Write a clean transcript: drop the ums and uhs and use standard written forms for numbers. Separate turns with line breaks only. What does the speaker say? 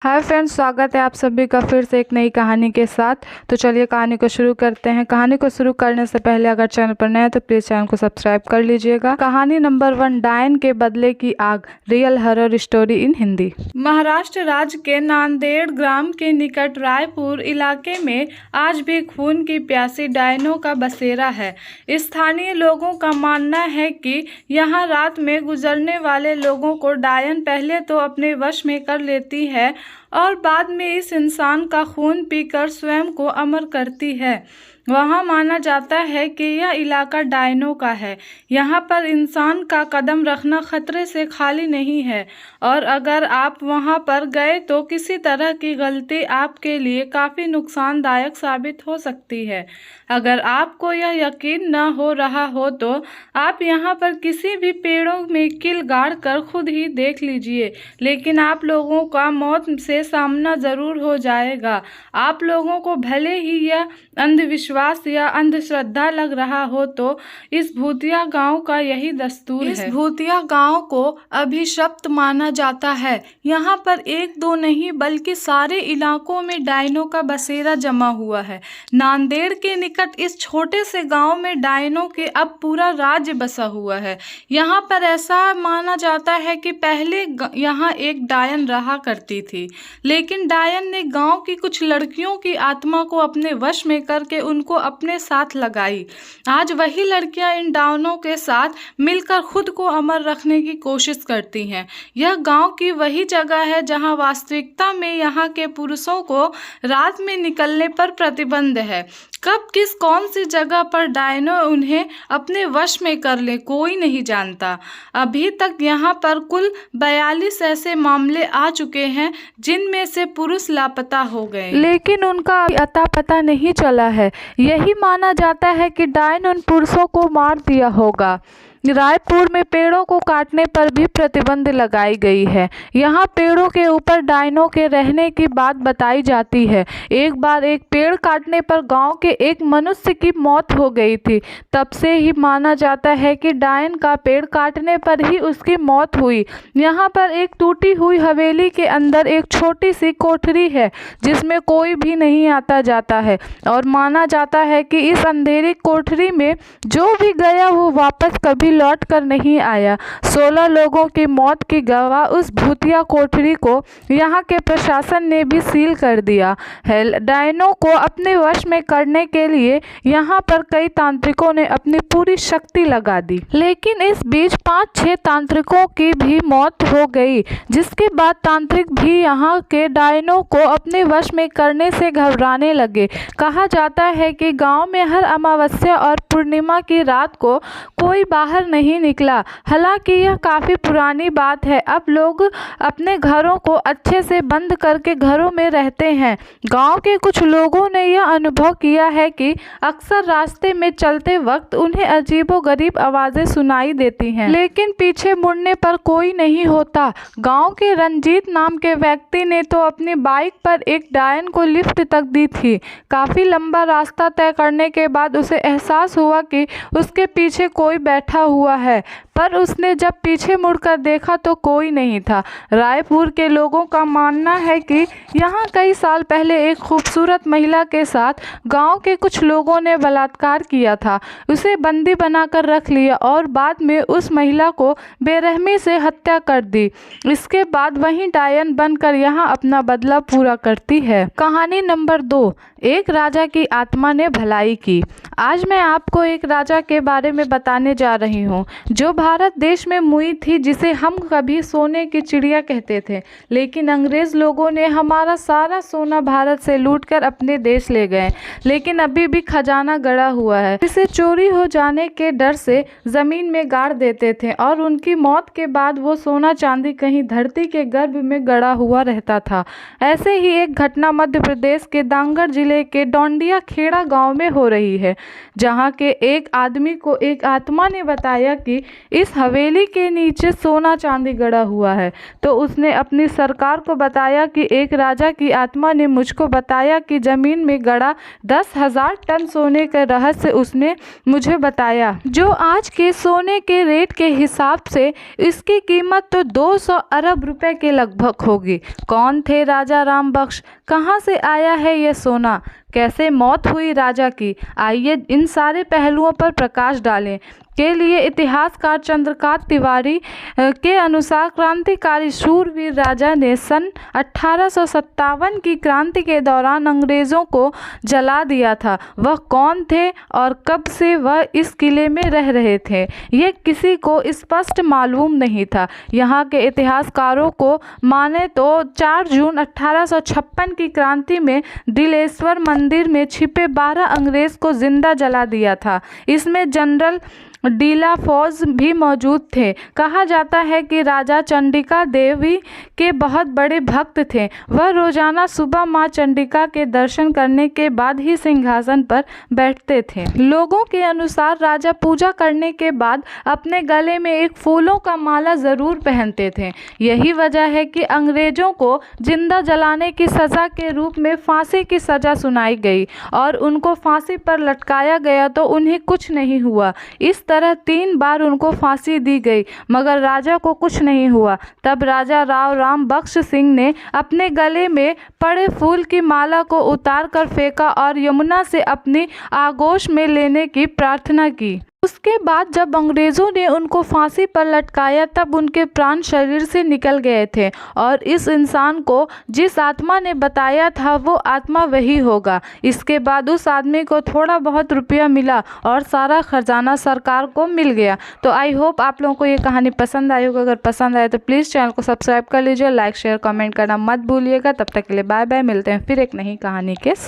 Hi friends, स्वागत है आप सभी का फिर से एक नई कहानी के साथ। तो चलिए कहानी को शुरू करते हैं। कहानी को शुरू करने से पहले अगर चैनल पर नए हैं तो प्लीज़ चैनल को सब्सक्राइब कर लीजिएगा। कहानी नंबर 1, डायन के बदले की आग, real horror story in Hindi. Maharashtra राज्य के नांदेड़ ग्राम के निकट रायपुर इलाके में आज भी खून की प्यासी डायनों का बसेरा है। स्थानीय लोगों का मानना है कि यहाँ रात में गुजरने वाले लोगों को डायन पहले तो अपने वश में कर लेती है और बाद में इस इंसान का खून पीकर स्वयं को अमर करती है। वहाँ माना जाता है कि यह इलाका डायनों का है। यहाँ पर इंसान का कदम रखना खतरे से खाली नहीं है और अगर आप वहाँ पर गए तो किसी तरह की गलती आपके लिए काफ़ी नुकसानदायक साबित हो सकती है। अगर आपको यह यकीन न हो रहा हो तो आप यहाँ पर किसी भी पेड़ों में कील गाड़ कर खुद ही देख लीजिए, लेकिन आप लोगों का मौत से सामना ज़रूर हो जाएगा। आप लोगों को भले ही यह अंधविश्वास या अंधश्रद्धा लग रहा हो तो इस भूतिया गांव का यही दस्तूर है। इस भूतिया गांव को अभिशप्त माना जाता है। यहाँ पर एक दो नहीं बल्कि सारे इलाकों में डायनों का बसेरा जमा हुआ है। नांदेड़ के निकट इस छोटे से गांव में डायनों के अब पूरा राज्य बसा हुआ है। यहाँ पर ऐसा माना जाता है कि पहले यहाँ एक डायन रहा करती थी, लेकिन डायन ने गांव की कुछ लड़कियों की आत्मा को अपने वश में करके उनको अपने साथ लगाई। आज वही लड़कियां इन डायनों के साथ मिलकर खुद को अमर रखने की कोशिश करती हैं। यह गांव की वही जगह है जहां वास्तविकता में यहाँ के पुरुषों को रात में निकलने पर प्रतिबंध है। कब किस कौन सी जगह पर डायनो उन्हें अपने वश में कर ले कोई नहीं जानता। अभी तक यहाँ पर कुल 42 ऐसे मामले आ चुके हैं जिनमें से पुरुष लापता हो गए, लेकिन उनका अता पता नहीं चला है। यही माना जाता है कि डायन उन पुरुषों को मार दिया होगा। रायपुर में पेड़ों को काटने पर भी प्रतिबंध लगाई गई है। यहाँ पेड़ों के ऊपर डायनों के रहने की बात बताई जाती है। एक बार एक पेड़ काटने पर गांव के एक मनुष्य की मौत हो गई थी। तब से ही माना जाता है कि डायन का पेड़ काटने पर ही उसकी मौत हुई। यहाँ पर एक टूटी हुई हवेली के अंदर एक छोटी सी कोठरी है जिसमें कोई भी नहीं आता जाता है और माना जाता है कि इस अंधेरी कोठरी में जो भी गया वो वापस कभी लौट कर नहीं आया। 16 लोगों की मौत की गवाह उस भूतिया कोठरी को यहाँ के प्रशासन ने भी सील कर दिया है। डायनों को अपने वश में करने के लिए यहाँ पर कई तांत्रिकों ने अपनी पूरी शक्ति लगा दी, लेकिन इस बीच 5-6 तांत्रिकों की भी मौत हो गई, जिसके बाद तांत्रिक भी यहाँ के डायनों को अपने वश में करने से घबराने लगे। कहा जाता है कि गांव में हर अमावस्या और पूर्णिमा की रात को कोई बाहर नहीं निकला। हालांकि यह काफ़ी पुरानी बात है। अब लोग अपने घरों को अच्छे से बंद करके घरों में रहते हैं। गांव के कुछ लोगों ने यह अनुभव किया है कि अक्सर रास्ते में चलते वक्त उन्हें अजीबोगरीब आवाज़ें सुनाई देती हैं, लेकिन पीछे मुड़ने पर कोई नहीं होता। गांव के रंजीत नाम के व्यक्ति ने तो अपनी बाइक पर एक डायन को लिफ्ट तक दी थी। काफ़ी लंबा रास्ता तय करने के बाद उसे एहसास हुआ कि उसके पीछे कोई बैठा हुआ है, पर उसने जब पीछे मुड़कर देखा तो कोई नहीं था। रायपुर के लोगों का मानना है कि यहाँ कई साल पहले एक खूबसूरत महिला के साथ गांव के कुछ लोगों ने बलात्कार किया था। उसे बंदी बनाकर रख लिया और बाद में उस महिला को बेरहमी से हत्या कर दी। इसके बाद वही डायन बनकर यहाँ अपना बदला पूरा करती है। कहानी नंबर 2, एक राजा की आत्मा ने भलाई की। आज मैं आपको एक राजा के बारे में बताने जा रही हूँ जो भारत देश में मुई थी, जिसे हम कभी सोने की चिड़िया कहते थे, लेकिन अंग्रेज लोगों ने हमारा सारा सोना भारत से लूटकर अपने देश ले गए, लेकिन अभी भी खजाना गड़ा हुआ है। इसे चोरी हो जाने के डर से जमीन में गाड़ देते थे और उनकी मौत के बाद वो सोना चांदी कहीं धरती के गर्भ में गड़ा हुआ रहता था। ऐसे ही एक घटना मध्य प्रदेश के दांगड़ जिले के डोंडिया खेड़ा गाँव में हो रही है, जहाँ के एक आदमी को एक आत्मा ने बताया कि इस हवेली के नीचे सोना चांदी गड़ा हुआ है। तो उसने अपनी सरकार को बताया कि एक राजा की आत्मा ने मुझको बताया कि जमीन में गड़ा 10,000 टन सोने का रहस्य उसने मुझे बताया, जो आज के सोने के रेट के हिसाब से इसकी कीमत तो 200 अरब रुपए के लगभग होगी। कौन थे राजा राम बख्श? कहाँ से आया है ये सोना? कैसे मौत हुई राजा की? आइए इन सारे पहलुओं पर प्रकाश डालें के लिए इतिहासकार चंद्रकांत तिवारी के अनुसार क्रांतिकारी शूरवीर राजा ने सन 1857 की क्रांति के दौरान अंग्रेज़ों को जला दिया था। वह कौन थे और कब से वह इस किले में रह रहे थे, ये किसी को स्पष्ट मालूम नहीं था। यहाँ के इतिहासकारों को माने तो 4 जून 1856 की क्रांति में दिलेश्वर मंदिर में छिपे 12 अंग्रेज़ को जिंदा जला दिया था। इसमें जनरल डीला फौज भी मौजूद थे। कहा जाता है कि राजा चंडिका देवी के बहुत बड़े भक्त थे। वह रोजाना सुबह मां चंडिका के दर्शन करने के बाद ही सिंहासन पर बैठते थे। लोगों के अनुसार राजा पूजा करने के बाद अपने गले में एक फूलों का माला जरूर पहनते थे। यही वजह है कि अंग्रेजों को जिंदा जलाने की सजा के रूप में फांसी की सजा सुनाई गई और उनको फांसी पर लटकाया गया तो उन्हें कुछ नहीं हुआ। इस तरह 3 बार उनको फांसी दी गई मगर राजा को कुछ नहीं हुआ। तब राजा राम बख्श सिंह ने अपने गले में पड़े फूल की माला को उतार कर फेंका और यमुना से अपनी आगोश में लेने की प्रार्थना की। उसके बाद जब अंग्रेज़ों ने उनको फांसी पर लटकाया तब उनके प्राण शरीर से निकल गए थे और इस इंसान को जिस आत्मा ने बताया था वो आत्मा वही होगा। इसके बाद उस आदमी को थोड़ा बहुत रुपया मिला और सारा खजाना सरकार को मिल गया। तो आई होप आप लोगों को ये कहानी पसंद आई होगी। अगर पसंद आए तो प्लीज़ चैनल को सब्सक्राइब कर लीजिए, लाइक शेयर कमेंट करना मत भूलिएगा। तब तक के लिए बाय बाय, मिलते हैं फिर एक नई कहानी के